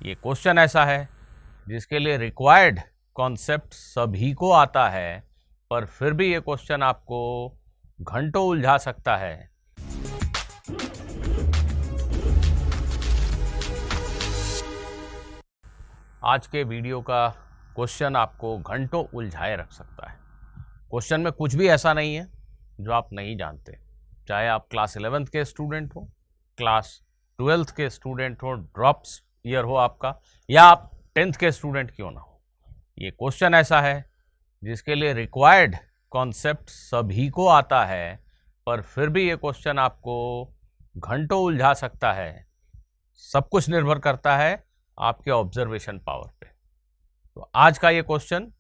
ये क्वेश्चन ऐसा है जिसके लिए रिक्वायर्ड कॉन्सेप्ट सभी को आता है, पर फिर भी ये क्वेश्चन आपको घंटों उलझा सकता है। आज के वीडियो का क्वेश्चन आपको घंटों उलझाए रख सकता है। क्वेश्चन में कुछ भी ऐसा नहीं है जो आप नहीं जानते, चाहे आप क्लास 11th के स्टूडेंट हो, क्लास 12th के स्टूडेंट हो, ड्रॉप्स ईयर हो आपका, या आप 10th के स्टूडेंट क्यों ना हो। ये क्वेश्चन ऐसा है जिसके लिए रिक्वायर्ड कॉन्सेप्ट सभी को आता है, पर फिर भी ये क्वेश्चन आपको घंटों उलझा सकता है। सब कुछ निर्भर करता है आपके ऑब्जर्वेशन पावर पे। तो आज का ये क्वेश्चन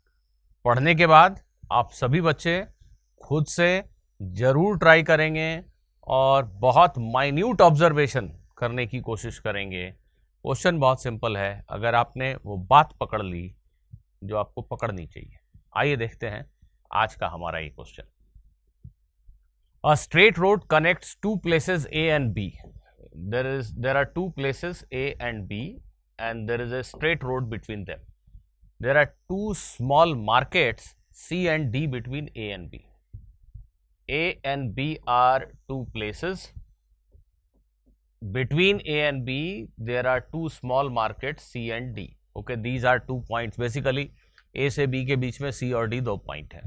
पढ़ने के बाद आप सभी बच्चे खुद से जरूर ट्राई करेंगे और बहुत माइन्यूट ऑब्जर्वेशन करने की कोशिश करेंगे। क्वेश्चन बहुत सिंपल है, अगर आपने वो बात पकड़ ली जो आपको पकड़नी चाहिए। आइए देखते हैं आज का हमारा ये question. A straight road connects two places A and B. There are two places A and B, and there is a straight road between them. There are two small markets C and D between A and B. A and B are two places. Between A and B, there are two small markets C and D. Okay, these are 2 points. Basically, A से B के बीच में C और D 2 point है।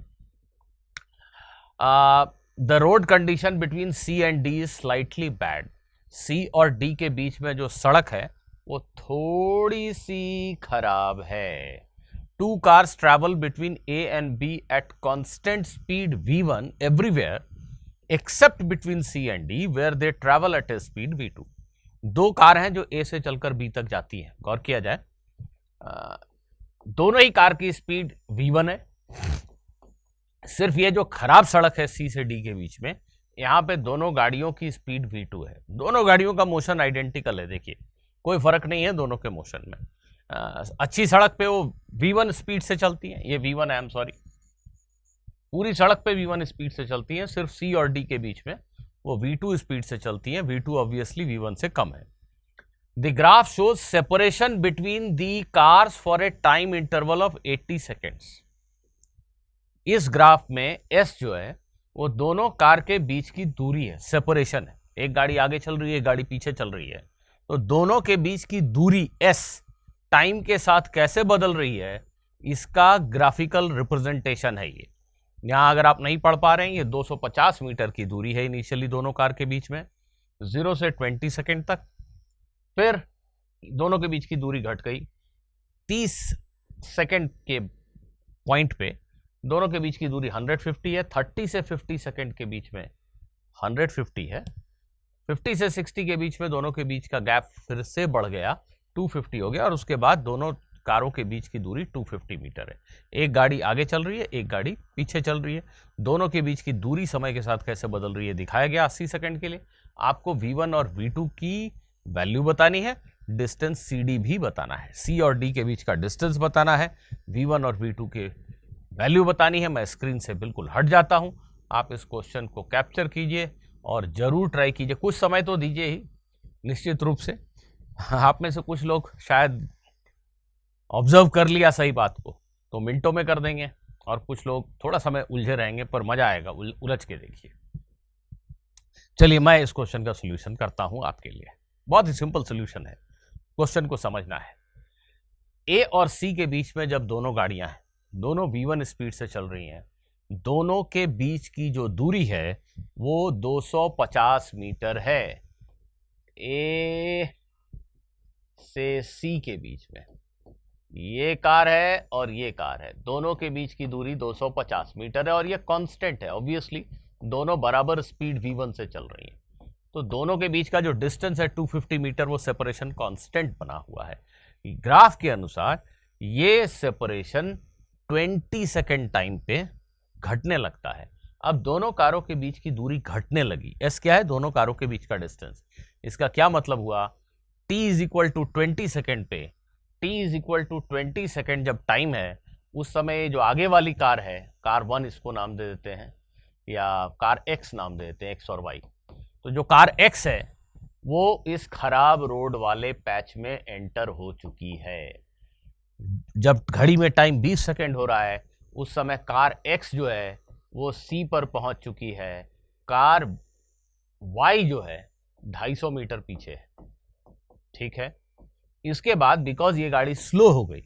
The road condition between C and D is slightly bad. C और D के बीच में जो सड़क है वो थोड़ी सी खराब है। Two cars travel between A and B at constant speed V1 everywhere except between C and D where they travel at a speed V2. दो कार हैं जो A से चलकर B तक जाती हैं। गौर किया जाए, दोनों ही कार की स्पीड V1 है। सिर्फ ये जो खराब सड़क है C से D के बीच में, यहाँ पे दोनों गाड़ियों की स्पीड V2 है। दोनों गाड़ियों का मोशन आइडेंटिकल है। देखिए, कोई फर्क नहीं है दोनों के मोशन में। अच्छी सड़क पे वो V1 स्पीड से चलती हैं, ये V1 है, सॉरी, पूरी सड़क पे V1 स्पीड से चलती हैं। सिर्फ C और D के बीच में वो V2 स्पीड से चलती हैं। V2 ऑब्वियसली V1 से कम है। The graph shows separation between the cars for a time interval of 80 seconds. इस ग्राफ में S जो है वो दोनों कार के बीच की दूरी है, सेपरेशन है। एक गाड़ी आगे चल रही है, एक गाड़ी पीछे चल रही है, तो दोनों के बीच की दूरी S टाइम के साथ कैसे बदल रही है, इसका ग्राफिकल रिप्रेजेंटेशन है। ये यहाँ अगर आप नहीं पढ़ पा रहे हैं, ये 250 मीटर की दूरी है इनिशियली दोनों कार के बीच में, 0 से 20 सेकेंड तक। फिर दोनों के बीच की दूरी घट गई 30 सेकेंड के पॉइंट पे, दोनों के बीच की दूरी 150 है। 30 से 50 सेकेंड के बीच में 150 है। 50 से 60 के बीच में दोनों के बीच का गैप फिर से बढ़ गया, 250 हो गया, और उसके बाद दोनों कारों के बीच की दूरी 250 मीटर है। एक गाड़ी आगे चल रही है, एक गाड़ी पीछे चल रही है। दोनों के बीच की दूरी समय के साथ कैसे बदल रही है दिखाया गया 80 सेकंड के लिए। आपको V1 और V2 की वैल्यू बतानी है, डिस्टेंस CD भी बताना है। C और D के बीच का डिस्टेंस बताना है, V1 और V2 के वैल्यू बतानी है। मैं स्क्रीन से बिल्कुल हट जाता हूं, आप इस क्वेश्चन को कैप्चर कीजिए और जरूर ट्राई कीजिए। कुछ समय तो दीजिए ही निश्चित रूप से। आप में से कुछ लोग शायद ऑब्जर्व कर लिया सही बात को तो मिनटों में कर देंगे, और कुछ लोग थोड़ा समय उलझे रहेंगे, पर मजा आएगा, उलझ के देखिए। चलिए मैं इस क्वेश्चन का सोल्यूशन करता हूं आपके लिए। बहुत ही सिंपल सोल्यूशन है, क्वेश्चन को समझना है। A और C के बीच में जब दोनों गाड़ियां हैं, दोनों V1 स्पीड से चल रही हैं, दोनों के बीच की जो दूरी है वो 250 मीटर है। A से C के बीच में ये कार है और ये कार है, दोनों के बीच की दूरी 250 मीटर है, और ये कांस्टेंट है। ऑब्वियसली दोनों बराबर स्पीड V1 से चल रही हैं, तो दोनों के बीच का जो डिस्टेंस है 250 मीटर, वो सेपरेशन कांस्टेंट बना हुआ है। ग्राफ के अनुसार ये सेपरेशन 20 सेकेंड टाइम पे घटने लगता है। अब दोनों कारों के बीच की दूरी घटने लगी। S क्या है? दोनों कारों के बीच का डिस्टेंस। इसका क्या मतलब हुआ? T is equal to 20 second पे, T is equal to 20 second जब टाइम है, उस समय जो आगे वाली कार है, कार 1 इसको नाम दे देते हैं, या कार X नाम दे देते हैं, X और Y। तो जो कार X है वो इस खराब रोड वाले पैच में एंटर हो चुकी है। जब घड़ी में टाइम 20 सेकंड हो रहा है, उस समय कार एक्स जो है वो सी पर पहुंच चुकी है, कार वाई जो है 250 मीटर पीछे है। ठीक है, इसके बाद बिकॉज ये गाड़ी स्लो हो गई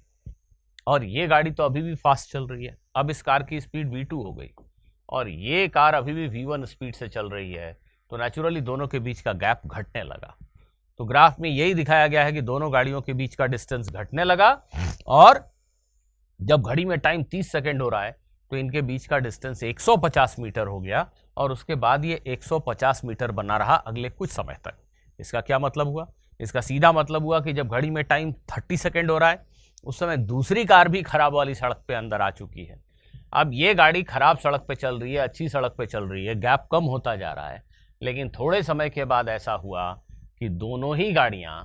और ये गाड़ी तो अभी भी फास्ट चल रही है, अब इस कार की स्पीड V2 हो गई और ये कार अभी भी V1 स्पीड से चल रही है, तो नेचुरली दोनों के बीच का गैप घटने लगा। तो ग्राफ में यही दिखाया गया है कि दोनों गाड़ियों के बीच का डिस्टेंस घटने लगा और जब घड़ी में टाइम 30 सेकंड हो रहा है तो इनके बीच का डिस्टेंस 150 मीटर हो गया और उसके बाद ये 150 मीटर बना रहा अगले कुछ समय तक। इसका क्या मतलब हुआ? इसका सीधा मतलब हुआ कि जब घड़ी में टाइम 30 सेकंड हो रहा है उस समय दूसरी कार भी खराब वाली सड़क पे अंदर आ चुकी है। अब ये गाड़ी खराब सड़क पे चल रही है, अच्छी सड़क पे चल रही है, गैप कम होता जा रहा है, लेकिन थोड़े समय के बाद ऐसा हुआ कि दोनों ही गाड़ियां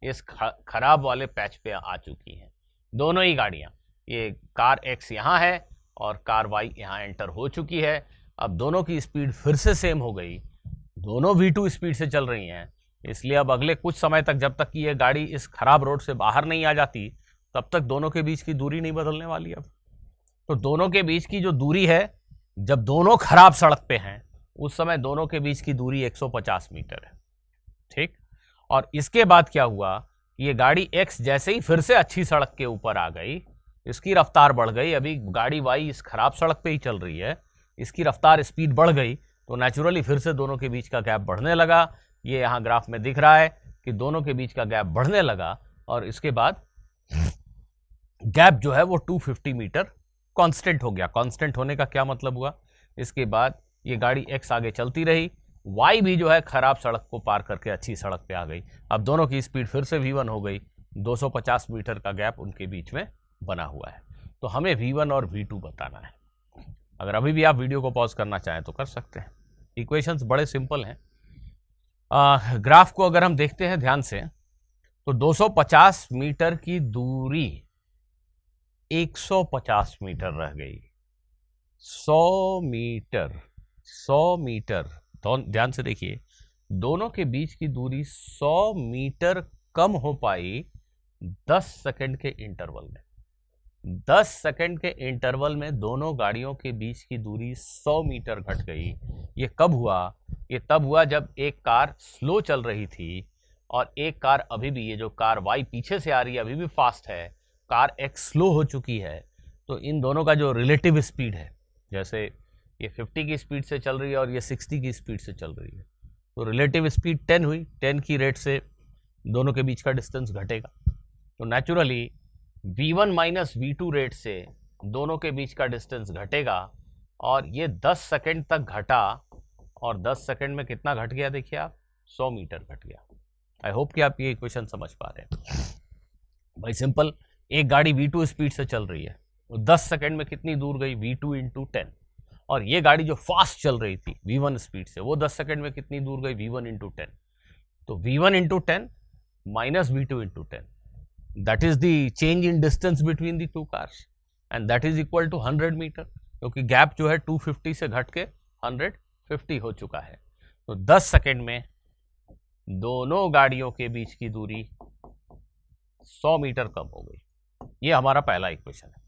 इस खराब वाले पैच पे आ चुकी हैं। दोनों ही गाड़ियां, ये कार एक्स यहाँ है और कार वाई यहाँ एंटर हो चुकी है। अब दोनों की स्पीड फिर से सेम हो गई, दोनों V2 स्पीड से चल रही हैं, इसलिए अब अगले कुछ समय तक जब तक कि ये गाड़ी इस खराब रोड से बाहर नहीं आ जाती तब तक दोनों के बीच की दूरी नहीं बदलने वाली। अब तो दोनों के बीच की जो दूरी है, जब दोनों खराब सड़क पे हैं उस समय दोनों के बीच की दूरी 150 मीटर है। ठीक, और इसके बाद क्या हुआ, ये गाड़ी एक्स जैसे ही फिर से अच्छी सड़क के ऊपर आ गई, इसकी रफ्तार बढ़ गई। अभी गाड़ी वाई इस खराब सड़क पे ही चल रही है, इसकी रफ्तार स्पीड बढ़ गई, तो नेचुरली फिर से दोनों के बीच का गैप बढ़ने लगा। ये यहाँ ग्राफ में दिख रहा है कि दोनों के बीच का गैप बढ़ने लगा और इसके बाद गैप जो है वो 250 मीटर कांस्टेंट हो गया। कांस्टेंट होने का क्या मतलब हुआ, इसके बाद ये गाड़ी एक्स आगे चलती रही, वाई भी जो है खराब सड़क को पार करके अच्छी सड़क पे आ गई। अब दोनों की स्पीड फिर से V1 हो गई, 250 मीटर का गैप उनके बीच में बना हुआ है। तो हमें V1 और V2 बताना है। अगर अभी भी आप वीडियो को पॉज करना चाहें तो कर सकते हैं। इक्वेशंस बड़े सिंपल हैं। ग्राफ को अगर हम देखते हैं ध्यान से तो 250 मीटर की दूरी 150 मीटर रह गई। 100 मीटर तो ध्यान से देखिए, दोनों के बीच की दूरी 100 मीटर कम हो पाई 10 सेकंड के इंटरवल में। 10 सेकंड के इंटरवल में दोनों गाड़ियों के बीच की दूरी 100 मीटर घट गई। ये कब हुआ? ये तब हुआ जब एक कार स्लो चल रही थी और एक कार अभी भी, ये जो कार वाई पीछे से आ रही है अभी भी फास्ट है, कार एक्स स्लो हो चुकी है। तो इन दोनों का जो रिलेटिव स्पीड है, जैसे ये 50 की स्पीड से चल रही है और ये 60 की स्पीड से चल रही है, तो रिलेटिव स्पीड 10 हुई। 10 की रेट से दोनों के बीच का डिस्टेंस घटेगा, तो naturally V1 minus V2 rate से दोनों के बीच का डिस्टेंस घटेगा और ये 10 सेकंड तक घटा और 10 सेकंड में कितना घट गया देखिए आप, 100 मीटर घट गया। आई होप कि आप ये इक्वेशन समझ पा रहे हैं। भाई सिंपल, एक गाड़ी V2 स्पीड से चल रही है, तो 10 सेकंड में कितनी दूर गई, V2 इंटू 10, और ये गाड़ी जो फास्ट चल रही थी V1 स्पीड से, वो 10 सेकंड में कितनी दूर गई, V1 इंटू 10। तो V1 into 10 minus V2 into 10, that is the change in distance between the two cars and that is equal to 100 metre, क्योंकि गैप जो है 250 से घट के 150 हो चुका है। तो 10 सेकंड में दोनों गाड़ियों के बीच की दूरी 100 मीटर कम हो गई। ये हमारा पहला इक्वेशन है।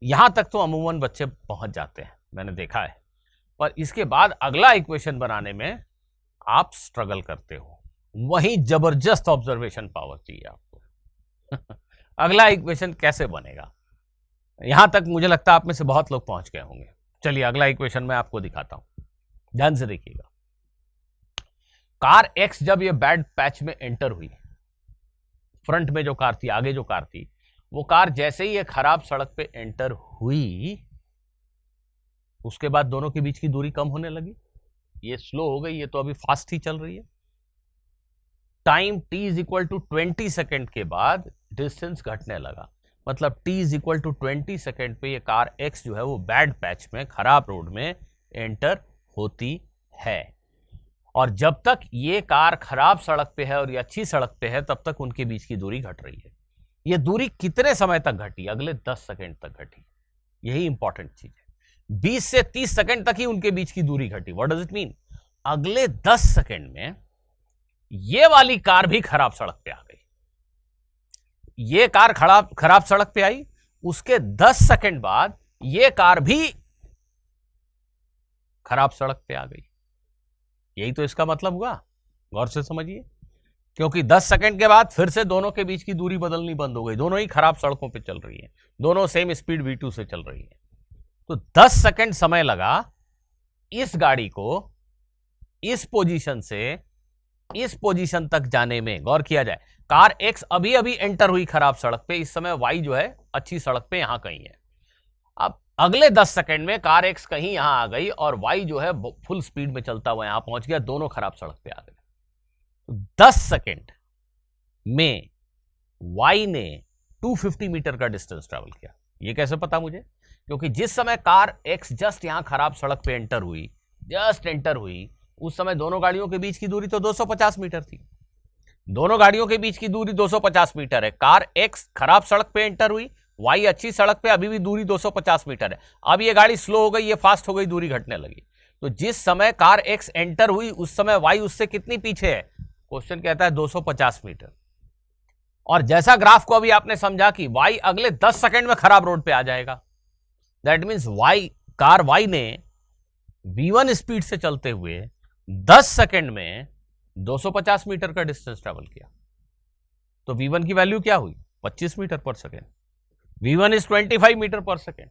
यहां तक तो अमूमन बच्चे पहुंच जाते हैं, मैंने देखा है, पर इसके बाद अगला इक्वेशन बनाने में आप स्ट्रगल करते हो, वहीं जबरदस्त ऑब्जर्वेशन पावर चाहिए आपको। अगला इक्वेशन कैसे बनेगा, यहां तक मुझे लगता है आप में से बहुत लोग पहुंच गए होंगे। चलिए अगला इक्वेशन मैं आपको दिखाता हूं, ध्यान से देखिएगा। कार एक्स जब ये बैड पैच में एंटर हुई, फ्रंट में जो कार थी, आगे जो कार थी, वो कार जैसे ही ये खराब सड़क पे एंटर हुई, उसके बाद दोनों के बीच की दूरी कम होने लगी। ये स्लो हो गई, ये तो अभी फास्ट ही चल रही है। Time t is equal to 20 second के बाद डिस्टेंस घटने लगा, मतलब t is equal to 20 second पे ये कार x जो है वो बैड पैच में, खराब रोड में एंटर होती है। और जब तक ये कार खराब सड़क पे है और ये अच्छी सड़क पे है, तब तक उनके बीच की दूरी घट रही है। ये दूरी कितने समय तक घटी, अगले 10 सेकेंड तक घटी। यही इंपॉर्टेंट चीज है। 20 से 30 सेकेंड तक ही उनके बीच की दूरी घटी। व्हाट डज इट मीन, अगले 10 सेकेंड में ये वाली कार भी खराब सड़क पे आ गई। ये कार खराब सड़क पे आई, उसके 10 सेकंड बाद ये कार भी खराब सड़क पे आ गई। यही तो इसका मतलब हुआ, गौर से समझिए। क्योंकि 10 सेकंड के बाद फिर से दोनों के बीच की दूरी बदलनी बंद हो गई, दोनों ही खराब सड़कों पे चल रही हैं, दोनों सेम स्पीड V2 से चल रही हैं। तो 10 सेकंड समय लगा इस गाड़ी को इस पोजीशन से इस पोजीशन तक जाने में। गौर किया जाए, कार X अभी अभी एंटर हुई खराब सड़क पे, इस समय Y जो है अच्छी सड़क पे यहां कहीं है। अब अगले 10 सेकंड में कार X कहीं यहां आ गई और Y जो है फुल स्पीड में चलता हुआ यहां पहुंच गया, दोनों खराब सड़क पे आ गए। तो 10 सेकंड में Y ने 250 मीटर का डिस्टेंस ट्रेवल किया। ये कैसे पता मुझे? क्योंकि जिस समय कार X जस्ट यहां खराब सड़क पे एंटर हुई, उस समय दोनों गाड़ियों के बीच की दूरी तो 250 मीटर थी। दोनों गाड़ियों के बीच की दूरी 250 मीटर है। कार X खराब सड़क पे एंटर हुई, Y अच्छी सड़क पे, अभी भी दूरी 250 मीटर है। अब ये गाड़ी स्लो हो गई, ये फास्ट हो गई, दूरी घटने लगी। तो जिस समय कार X एंटर हुई उस समय Y उससे कितनी पीछे है? क्वेश्चन कहता है 250 मीटर। और जैसा ग्राफ को अभी आपने समझा कि Y अगले 10 सेकंड में खराब रोड पे आ जाएगा, दैट मीन्स कार Y ने V1 स्पीड से चलते हुए 10 सेकंड में 250 मीटर का डिस्टेंस ट्रेवल किया। तो V1 की वैल्यू क्या हुई? 25 मीटर पर सेकेंड। V1 इज 25 मीटर पर सेकेंड।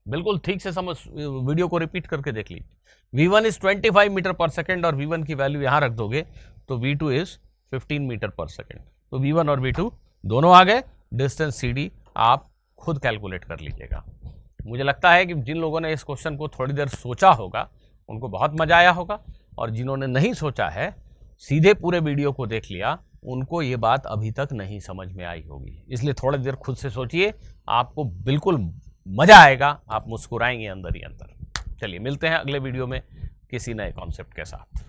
बिल्कुल ठीक से समझ, वीडियो को रिपीट करके देख लीजिए। V1 इज 25 मीटर पर सेकेंड और V1 की वैल्यू यहां रख दोगे तो V2 इज 15 मीटर पर सेकेंड। तो V1 और V2 दोनों आ गए। डिस्टेंस CD आप खुद कैलकुलेट कर लीजिएगा। मुझे लगता है कि जिन लोगों ने इस क्वेश्चन को थोड़ी देर सोचा होगा उनको बहुत मजा आया होगा, और जिन्होंने नहीं सोचा है, सीधे पूरे वीडियो को देख लिया, उनको ये बात अभी तक नहीं समझ में आई होगी। इसलिए थोड़ी देर खुद से सोचिए, आपको बिल्कुल मजा आएगा, आप मुस्कुराएंगे अंदर ही अंदर। चलिए मिलते हैं अगले वीडियो में किसी नए कॉन्सेप्ट के साथ।